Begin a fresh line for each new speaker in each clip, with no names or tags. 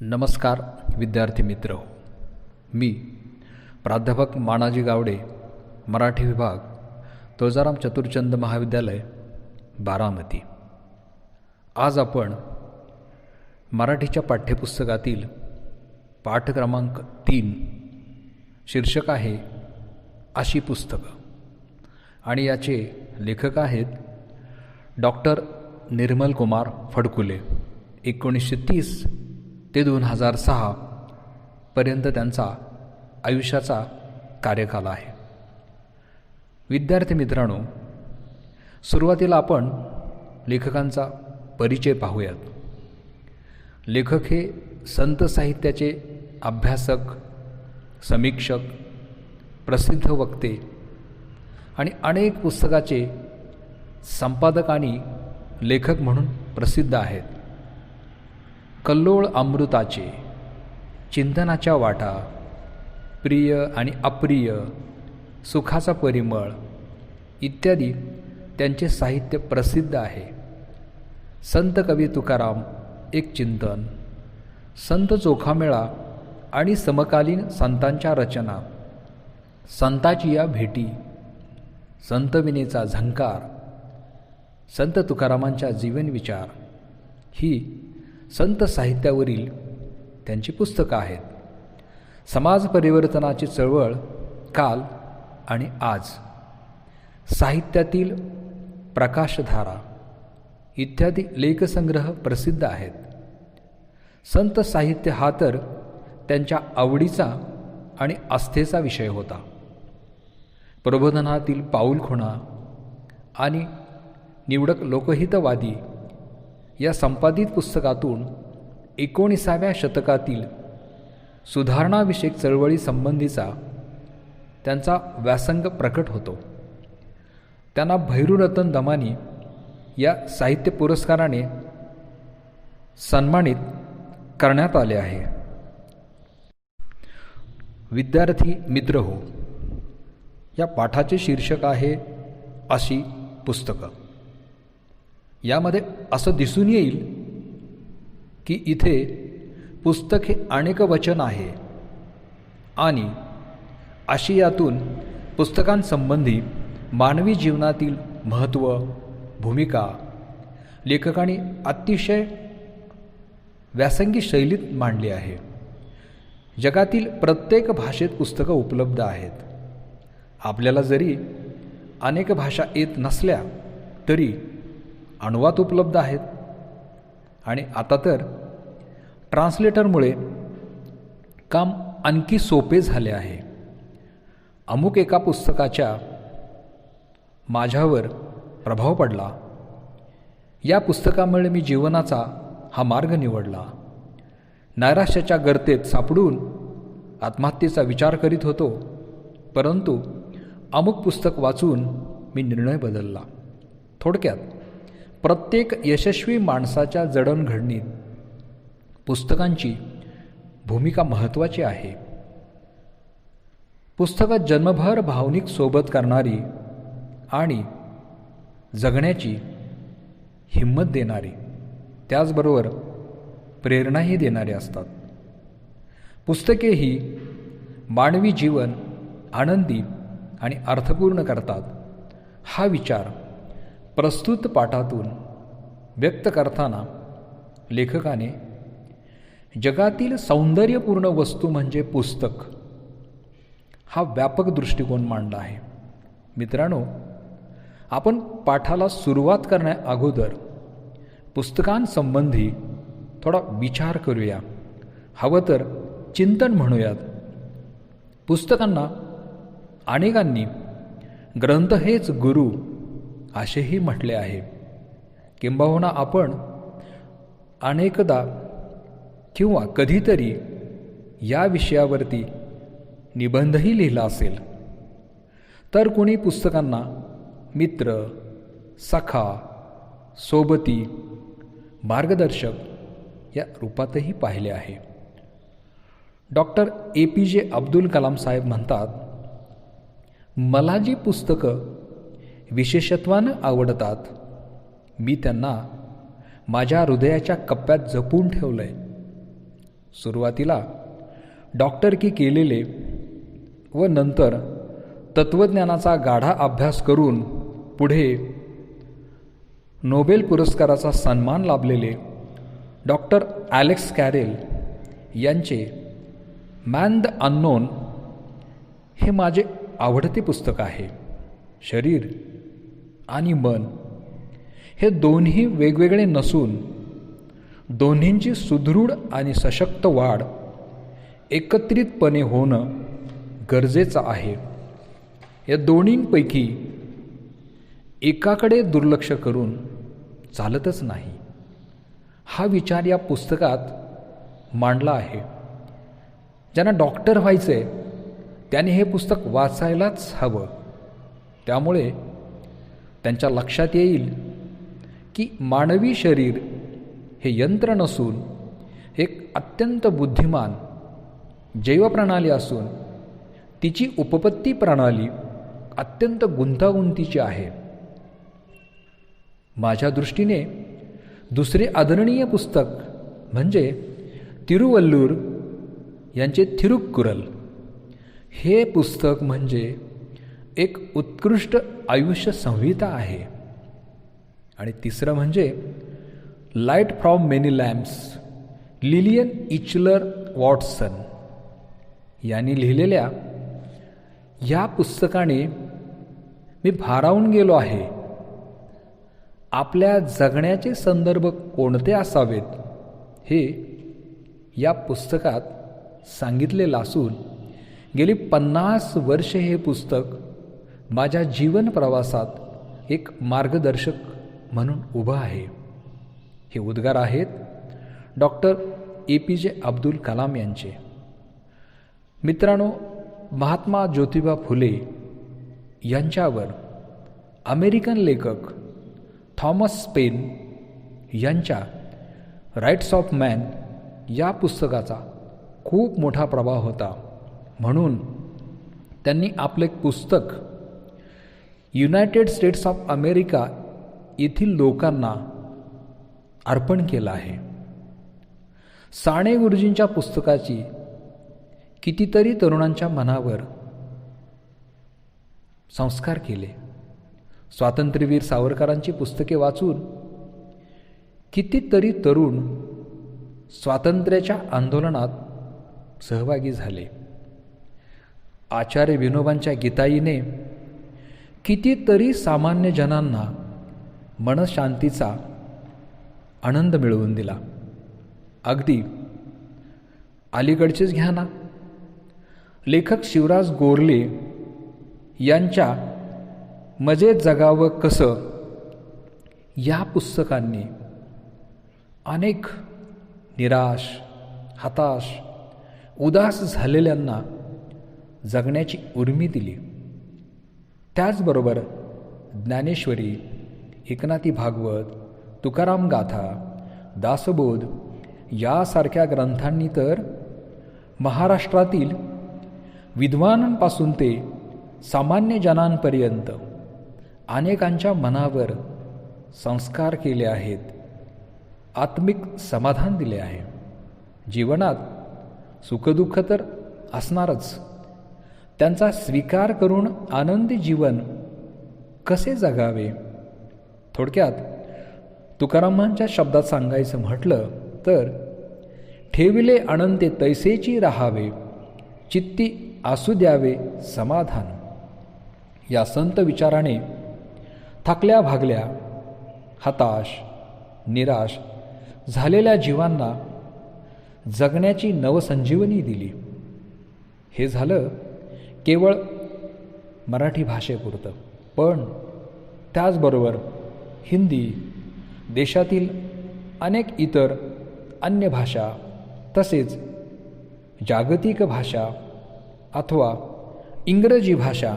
नमस्कार विद्यार्थी मित्र, मी प्राध्यापक मानाजी गावडे, मराठी विभाग, तुळजाराम चतुरचंद महाविद्यालय, बारामती. आज आपण मराठीच्या पाठ्यपुस्तकातील पाठ क्रमांक 3 शीर्षक आहे अशी पुस्तकं आणि याचे लेखक आहेत डॉक्टर निर्मल कुमार फडकुले. 1930 ते 2006 पर्यंत त्यांचा आयुष्याचा कार्यकाल आहे. विद्यार्थी मित्रांनो, सुरुवातीला आपण लेखकांचा परिचय पाहूयात. लेखक हे संत साहित्याचे अभ्यासक, समीक्षक, प्रसिद्ध वक्ते आणि अनेक पुस्तकाचे संपादक आणि लेखक म्हणून प्रसिद्ध आहेत. कल्लोळ अमृताचे, चिंतनाच्या वाटा, प्रिय आणि अप्रिय, सुखाचा परिमळ इत्यादी त्यांचे साहित्य प्रसिद्ध आहे. संत कवी तुकाराम एक चिंतन, संत चोखामेळा आणि समकालीन संतांच्या रचना, संताची या भेटी, संत विनेचा झंकार, संत तुकारामांच्या जीवनविचार ही संत साहित्यावरील त्यांची पुस्तकं आहेत. समाज परिवर्तनाची चळवळ, काल आणि आज, साहित्यातील प्रकाशधारा इत्यादी लेखसंग्रह प्रसिद्ध आहेत. संत साहित्य हा तर त्यांच्या आवडीचा आणि आस्थेचा विषय होता. प्रबोधनातील पाऊलखुणा आणि निवडक लोकहितवादी या संपादित पुस्तकातून 19व्या शतकातील सुधारणाविषयक चळवळीसंबंधीचा त्यांचा व्यासंग प्रकट होतो. त्यांना भैरूरतन दमानी या साहित्य पुरस्काराने सन्मानित करण्यात आले आहे. विद्यार्थी मित्र हो, या पाठाचे शीर्षक आहे अशी पुस्तकं. यामध्ये असं दिसून येईल की इथे पुस्तक हे अनेक वचन आहे आणि आशियातून पुस्तकांसंबंधी मानवी जीवनातील महत्त्व, भूमिका लेखकांनी अतिशय व्यासंगी शैलीत मांडली आहे. जगातील प्रत्येक भाषेत पुस्तकं उपलब्ध आहेत. आपल्याला जरी अनेक भाषा येत नसल्या तरी अनुवाद उपलब्ध आहेत आणि आता तर ट्रान्सलेटरमुळे काम आणखी सोपे झाले आहे. अमुक एका पुस्तकाच्या माझ्यावर प्रभाव पडला. या पुस्तकामुळे मी जीवनाचा हा मार्ग निवडला. नैराश्याच्या गर्तेत सापडून आत्महत्येचा विचार करीत होतो, परंतु अमुक पुस्तक वाचून मी निर्णय बदलला. थोडक्यात प्रत्येक यशस्वी माणसाच्या जडणघडणीत पुस्तकांची भूमिका महत्त्वाची आहे. पुस्तकात जन्मभर भावनिक सोबत करणारी आणि जगण्याची हिंमत देणारी, त्याचबरोबर प्रेरणाही देणारी असतात. पुस्तके ही मानवी जीवन आनंदी आणि अर्थपूर्ण करतात. हा विचार प्रस्तुत पाठातून व्यक्त करताना लेखकाने जगातील सौंदर्यपूर्ण वस्तू म्हणजे पुस्तक हा व्यापक दृष्टिकोन मांडला आहे. मित्रांनो, आपण पाठाला सुरुवात करण्या अगोदर पुस्तकांसंबंधी थोडा विचार करूया. हवं तर चिंतन म्हणूयात. पुस्तकांना अनेकांनी ग्रंथ हेच गुरु असेही म्हटले आहे. किंबहुना आपण अनेकदा किंवा कधीतरी या विषयावरती निबंधही लिहिला असेल. तर कोणी पुस्तकांना मित्र, सखा, सोबती, मार्गदर्शक या रूपातही पाहिले आहे. डॉक्टर APJ अब्दुल कलाम साहेब म्हणतात, मला जी पुस्तकं विशेषत्वानं आवडतात, मी त्यांना माझ्या हृदयाच्या कप्प्यात जपून ठेवलं आहे. सुरुवातीला डॉक्टरकी केलेले व नंतर तत्त्वज्ञानाचा गाढा अभ्यास करून पुढे नोबेल पुरस्काराचा सन्मान लाभलेले डॉक्टर ॲलेक्स कॅरेल यांचे मॅन द अननोन हे माझे आवडते पुस्तक आहे. शरीर आणि मन हे दोन्ही वेगवेगळे नसून दोन्हींची सुदृढ आणि सशक्त वाढ एकत्रितपणे होणं गरजेचं आहे. या दोन्हींपैकी एकाकडे दुर्लक्ष करून चालतच नाही. हा विचार या पुस्तकात मांडला आहे. ज्यांना डॉक्टर व्हायचं आहे त्याने हे पुस्तक वाचायलाच हवं. त्यामुळे त्यांच्या लक्षात येईल की मानवी शरीर हे यंत्र नसून एक अत्यंत बुद्धिमान जैवप्रणाली असून तिची उपपत्ती प्रणाली अत्यंत गुंतागुंतीची आहे. माझ्या दृष्टीने दुसरे आदरणीय पुस्तक म्हणजे तिरुवल्लूर यांचे थिरुक्कुरल. हे पुस्तक म्हणजे एक उत्कृष्ट आयुष्य संहिता आहे. आणि तिसरं म्हणजे light from many lamps Lillian Eichler Watson यांनी लिहिलेल्या या पुस्तकाने मी भारावून गेलो आहे. आपल्या जगण्याचे संदर्भ कोणते असावेत हे या पुस्तकात सांगितलेलं असून गेली 50 वर्षे हे पुस्तक माझ्या जीवन प्रवासात एक मार्गदर्शक म्हणून उभं आहे. हे उद्गार आहेत डॉक्टर APJ अब्दुल कलाम यांचे. मित्रांनो, महात्मा ज्योतिबा फुले यांच्यावर अमेरिकन लेखक थॉमस पेन यांच्या राईट्स ऑफ मॅन या पुस्तकाचा खूप मोठा प्रभाव होता. म्हणून त्यांनी आपले पुस्तक युनायटेड स्टेट्स ऑफ अमेरिका येथील लोकांना अर्पण केलं आहे. साने गुरुजींच्या पुस्तकाची कितीतरी तरुणांच्या मनावर संस्कार केले. स्वातंत्र्यवीर सावरकरांची पुस्तके वाचून कितीतरी तरुण स्वातंत्र्याच्या आंदोलनात सहभागी झाले. आचार्य विनोबांच्या गीताईने कितीतरी सामान्य जनांना मनशांतीचा आनंद मिळवून दिला. अगदी अलीकडचेच घ्या ना, लेखक शिवराज गोरले यांच्या मजेत जगावं कसं या पुस्तकांनी अनेक निराश, हताश, उदास झालेल्यांना जगण्याची उर्मी दिली. त्याचबरोबर ज्ञानेश्वरी, एकनाथी भागवत, तुकाराम गाथा, दासबोध यासारख्या ग्रंथांनी तर महाराष्ट्रातील विद्वानांपासून ते सामान्य जनांपर्यंत अनेकांच्या मनावर संस्कार केले आहेत. आत्मिक समाधान दिले आहे. जीवनात सुखदुःख तर असणारच. त्यांचा स्वीकार करून आनंदी जीवन कसे जगावे. थोडक्यात तुकारामांच्या शब्दात सांगायचं म्हटलं तर, ठेविले अनंते तैसेची राहावे, चित्ती आसू द्यावे समाधान. या संत विचाराने थकल्या भागल्या, हताश, निराश झालेल्या जीवांना जगण्याची नवसंजीवनी दिली. हे झालं केवळ मराठी भाषेपुरतं, पण त्याचबरोबर हिंदी, देशातील अनेक इतर अन्य भाषा तसेच जागतिक भाषा अथवा इंग्रजी भाषा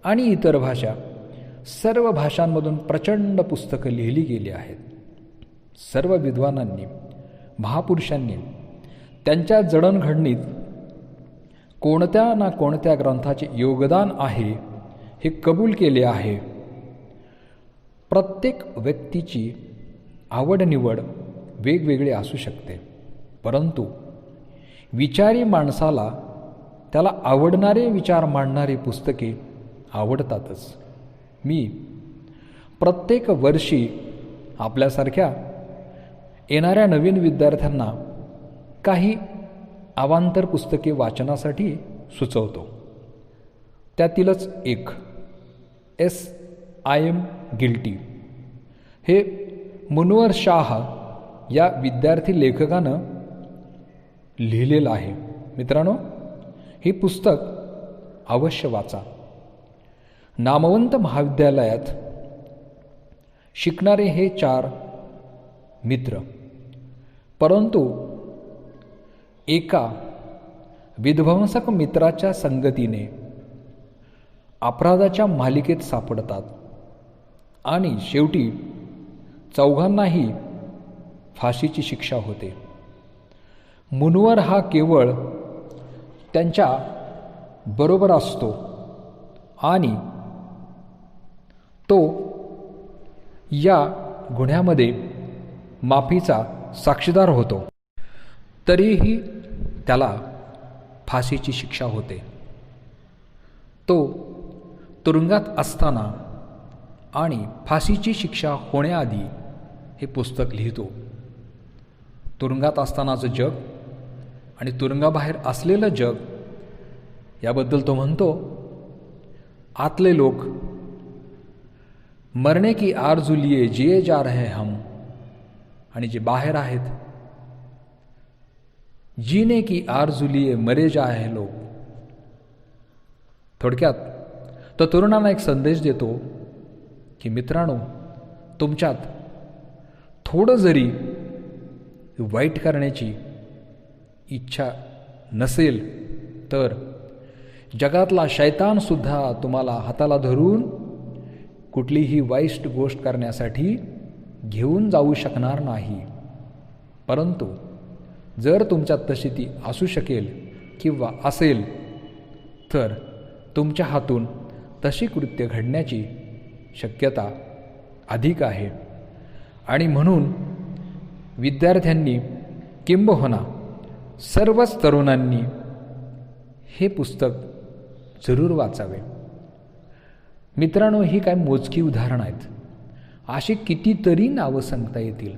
आणि इतर भाषा, सर्व भाषांमधून प्रचंड पुस्तकं लिहिली गेली आहेत. सर्व विद्वानांनी, महापुरुषांनी त्यांच्या जडणघडणीत कोणत्या ना कोणत्या ग्रंथाचे योगदान आहे हे कबूल केले आहे. प्रत्येक व्यक्तीची आवड निवड वेगवेगळी असू शकते, परंतु विचारी माणसाला त्याला आवडणारे विचार मांडणारी पुस्तके आवडतातच. मी प्रत्येक वर्षी आपल्यासारख्या येणाऱ्या नवीन विद्यार्थ्यांना काही अवांतर पुस्तके वाचनासाठी सुचवतो. त्यातीलच एक आय एम गिल्टी हे मुनव्वर शाह या विद्यार्थी लेखकानं लिहिलेलं आहे. मित्रांनो, हे पुस्तक अवश्य वाचा. नामवंत महाविद्यालयात शिकणारे हे 4 मित्र, परंतु एका विध्वंसक मित्राच्या संगतीने अपराधाच्या मालिकेत सापडतात आणि शेवटी चौघांनाही फाशीची शिक्षा होते. मुनव्वर हा केवळ त्यांच्या बरोबर असतो आणि तो या गुन्ह्यामध्ये माफीचा साक्षीदार होतो, तरीही त्याला फाशीची शिक्षा होते. तो तुरुंगात असताना आणि फाशीची शिक्षा होण्याआधी हे पुस्तक लिहितो. तुरुंगात असतानाचं जग आणि तुरुंगाबाहेर असलेलं जग याबद्दल तो म्हणतो, आतले लोक मरने की आरज़ू लिए जिए जा रहे हम, आणि जे बाहेर आहेत जीने की आरज़ू लिए मरे जा रहे लोक. थोडक्यात तो तरुणांना एक संदेश देतो की मित्रांनो, तुमच्यात थोडं जरी वाईट करण्याची इच्छा नसेल तर जगातला शैतानसुद्धा तुम्हाला हाताला धरून कुठलीही वाईट गोष्ट करण्यासाठी घेऊन जाऊ शकणार नाही. परंतु जर तुमच्यात तशी ती असू शकेल किंवा असेल तर तुमच्या हातून तशी कृत्य घडण्याची शक्यता अधिक आहे. आणि म्हणून विद्यार्थ्यांनी किंबहुना सर्वच तरुणांनी हे पुस्तक जरूर वाचावे. मित्रांनो, ही काय मोजकी उदाहरणं आहेत. अशी कितीतरी नावं सांगता येतील.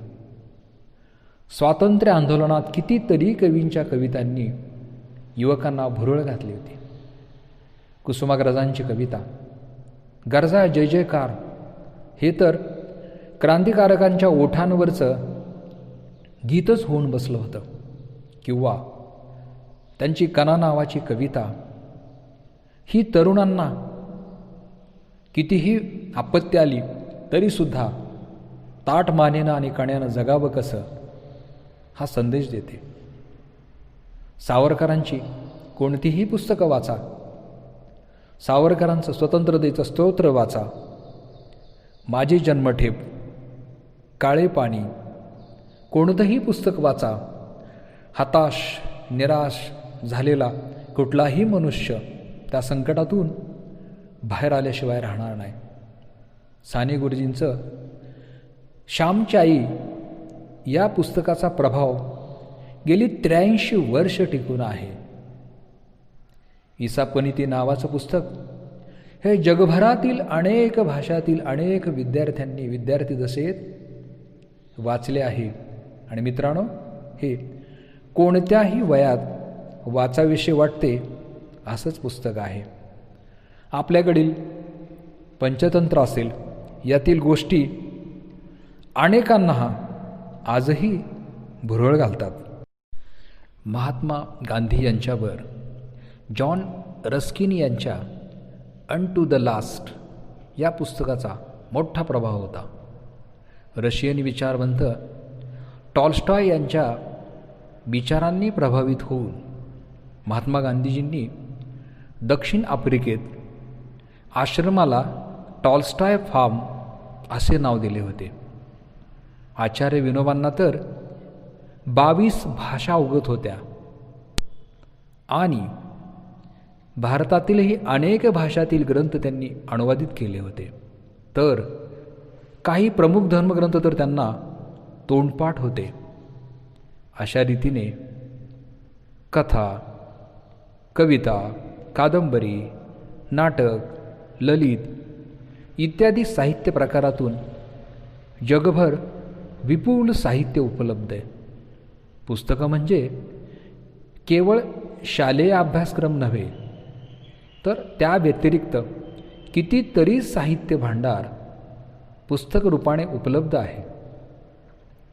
स्वातंत्र्य आंदोलनात कितीतरी कवींच्या कवितांनी युवकांना भुरळ घातली होती. कुसुमाग्रजांची कविता गरजा जय जयकार हे तर क्रांतिकारकांच्या ओठांवरचं गीतच होऊन बसलं होतं. किंवा त्यांची कणा नावाची कविता ही तरुणांना कितीही आपत्ती आली तरीसुद्धा ताठ मानेनं आणि कण्यानं जगावं कसं हा संदेश देते. सावरकरांची कोणतीही पुस्तकं वाचा, सावरकरांचं स्वतंत्रतेचं स्तोत्र वाचा, माझी जन्मठेप, काळे पाणी, कोणतंही पुस्तक वाचा. हताश निराश झालेला कुठलाही मनुष्य त्या संकटातून बाहेर आल्याशिवाय राहणार नाही. साने गुरुजींचं श्यामची आई या पुस्तकाचा प्रभाव गेली 83 वर्ष टिकून आहे. ईसापनीती नावाचं पुस्तक हे जगभरातील अनेक भाषातील अनेक विद्यार्थी जसे वाचले आहे. आणि मित्रांनो, हे कोणत्याही वयात वाचाविषयी वाटते असंच पुस्तक आहे. आपल्याकडील पंचतंत्र असेल, यातील गोष्टी अनेकांना आजही भुरळ घालतात. महात्मा गांधी यांच्यावर जॉन रस्किन यांच्या अनटू द लास्ट या पुस्तकाचा मोठा प्रभाव होता. रशियन विचारवंत टॉल्स्टॉय यांच्या विचारांनी प्रभावित होऊन महात्मा गांधीजींनी दक्षिण आफ्रिकेत आश्रमाला टॉल्स्टॉय फार्म असे नाव दिले होते. आचार्य विनोबांना तर 22 भाषा अवगत होत्या आणि भारतातीलही अनेक भाषातील ग्रंथ त्यांनी अनुवादित केले होते. तर काही प्रमुख धर्मग्रंथ तर त्यांना तोंडपाठ होते. अशा रीतीने कथा, कविता, कादंबरी, नाटक, ललित इत्यादी साहित्य प्रकारातून जगभर विपुल साहित्य उपलब्ध आहे. पुस्तकं म्हणजे केवळ शालेय अभ्यासक्रम नव्हे, तर त्या व्यतिरिक्त कितीतरी साहित्य भांडार पुस्तक रूपाने उपलब्ध आहे.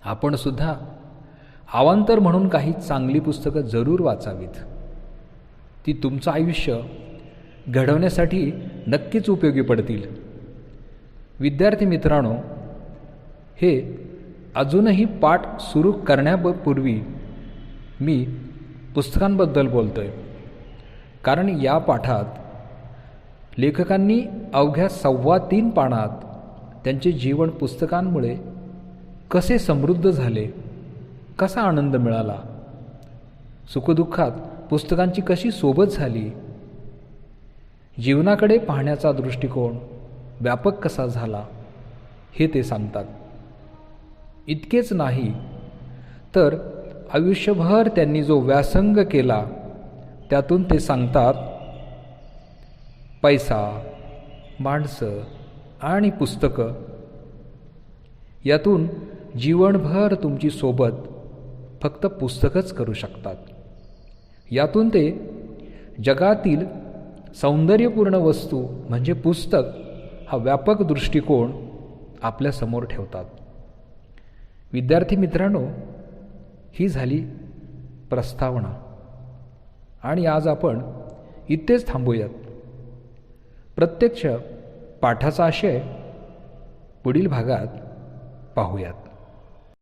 आपण सुद्धा अवांतर म्हणून काही चांगली पुस्तकं जरूर वाचावीत. ती तुमचं आयुष्य घडवण्यासाठी नक्कीच उपयोगी पडतील. विद्यार्थी मित्रांनो, हे अजूनही पाठ सुरू करण्यापूर्वी मी पुस्तकांबद्दल बोलतो आहे, कारण या पाठात लेखकांनी अवघ्या 3.25 पानात त्यांचे जीवन पुस्तकांमुळे कसे समृद्ध झाले, कसा आनंद मिळाला, सुखदुःखात पुस्तकांची कशी सोबत झाली, जीवनाकडे पाहण्याचा दृष्टिकोन व्यापक कसा झाला, हे ते सांगतात. इतकेच नाही तर आयुष्यभर त्यांनी जो व्यासंग केला त्यातून ते सांगतात, पैसा, माणसं आणि पुस्तकं यातून जीवनभर तुमची सोबत फक्त पुस्तकच करू शकतात. यातून ते जगातील सौंदर्यपूर्ण वस्तू म्हणजे पुस्तक हा व्यापक दृष्टिकोन आपल्यासमोर ठेवतात. विद्यार्थी मित्रांनो, ही झाली प्रस्तावना आणि आज आपण इथेच थांबूयात. प्रत्यक्ष पाठाचा आशय पुढील भागात पाहूयात.